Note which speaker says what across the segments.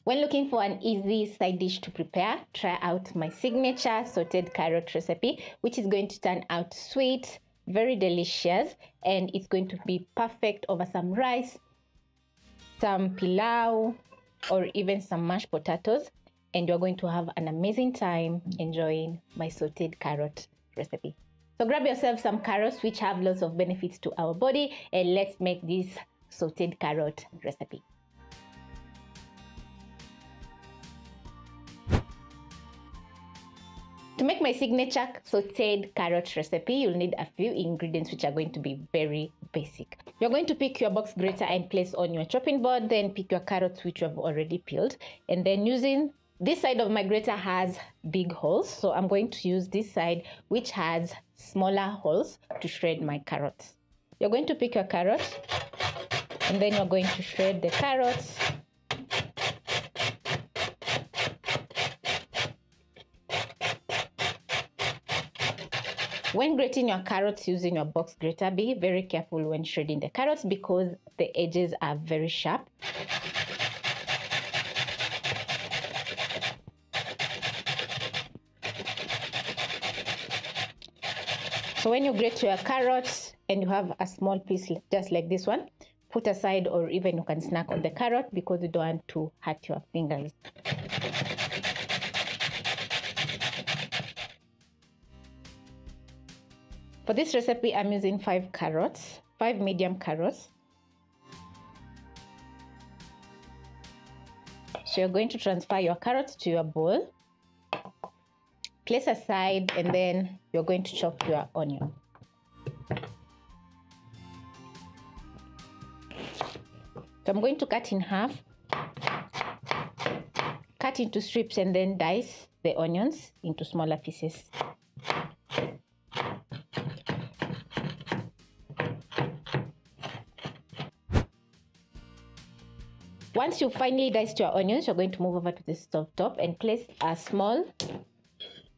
Speaker 1: When looking for an easy side dish to prepare, try out my signature sauteed carrot recipe, which is going to turn out sweet, very delicious, and it's going to be perfect over some rice, some pilau, or even some mashed potatoes, and you're going to have an amazing time enjoying my sauteed carrot recipe. So grab yourself some carrots, which have lots of benefits to our body, and let's make this sauteed carrot recipe. To make my signature sauteed carrot recipe, you'll need a few ingredients which are going to be very basic. You're going to pick your box grater and place on your chopping board, then pick your carrots which you have already peeled, and then using this side of my grater has big holes, so I'm going to use this side which has smaller holes to shred my carrots. You're going to pick your carrots and then you're going to shred the carrots. When grating your carrots using your box grater, be very careful when shredding the carrots because the edges are very sharp. So when you grate your carrots and you have a small piece just like this one, put aside, or even you can snack on the carrot because you don't want to hurt your fingers. For this recipe, I'm using 5 medium carrots. So you're going to transfer your carrots to your bowl, place aside, and then you're going to chop your onion. So I'm going to cut in half, cut into strips, and then dice the onions into smaller pieces. Once you finally diced your onions, you're going to move over to the stove top and place a small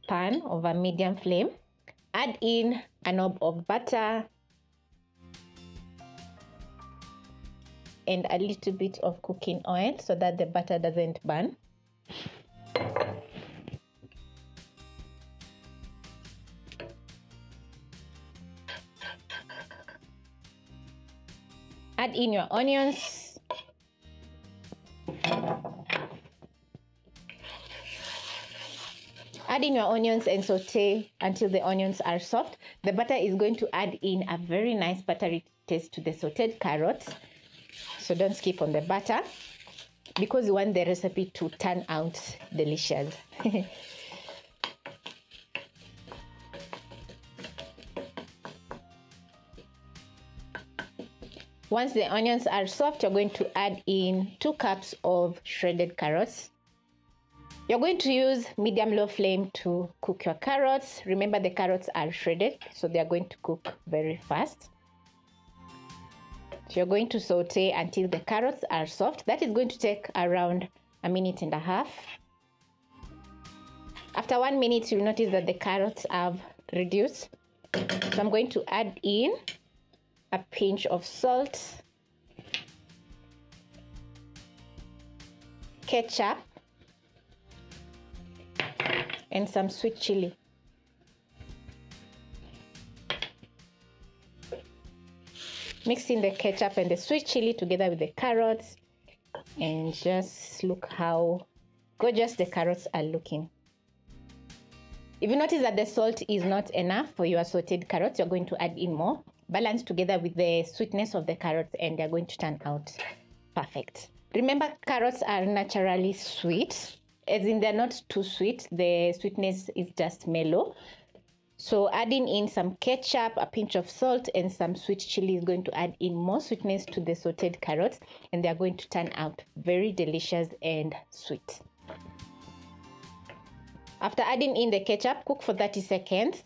Speaker 1: pan over medium flame. Add in a knob of butter and a little bit of cooking oil so that the butter doesn't burn. Add in your onions. Add in your onions and saute until the onions are soft. The butter is going to add in a very nice buttery taste to the sauteed carrots. So don't skip on the butter because you want the recipe to turn out delicious. Once the onions are soft, you're going to add in 2 cups of shredded carrots. You're going to use medium-low flame to cook your carrots. Remember, the carrots are shredded, so they're going to cook very fast. So you're going to saute until the carrots are soft. That is going to take around 1.5 minutes. After 1 minute, you'll notice that the carrots have reduced. So I'm going to add in a pinch of salt, ketchup, and some sweet chili. Mix in the ketchup and the sweet chili together with the carrots, and just look how gorgeous the carrots are looking. If you notice that the salt is not enough for your sauteed carrots, you're going to add in more. Balance together with the sweetness of the carrots and they're going to turn out perfect. Remember, carrots are naturally sweet, as in they're not too sweet. The sweetness is just mellow. So adding in some ketchup, a pinch of salt, and some sweet chili is going to add in more sweetness to the sauteed carrots, and they're going to turn out very delicious and sweet. After adding in the ketchup, cook for 30 seconds.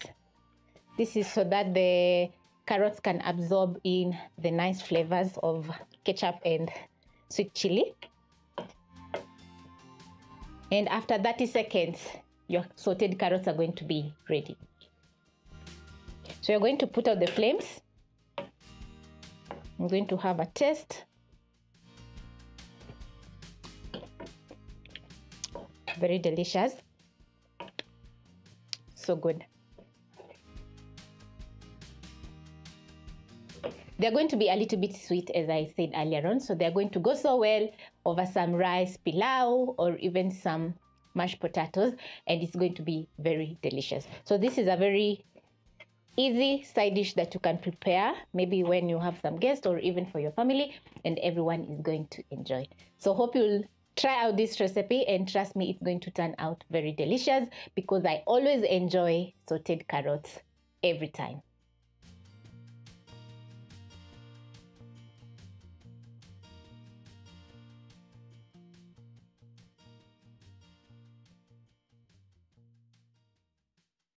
Speaker 1: This is so that the carrots can absorb in the nice flavors of ketchup and sweet chili. And after 30 seconds, your sauteed carrots are going to be ready. So you're going to put out the flames. I'm going to have a taste. Very delicious. So good. They're going to be a little bit sweet, as I said earlier on, so they're going to go so well over some rice, pilau, or even some mashed potatoes, and it's going to be very delicious. So this is a very easy side dish that you can prepare, maybe when you have some guests or even for your family, and everyone is going to enjoy. So hope you'll try out this recipe, and trust me, it's going to turn out very delicious because I always enjoy sauteed carrots every time.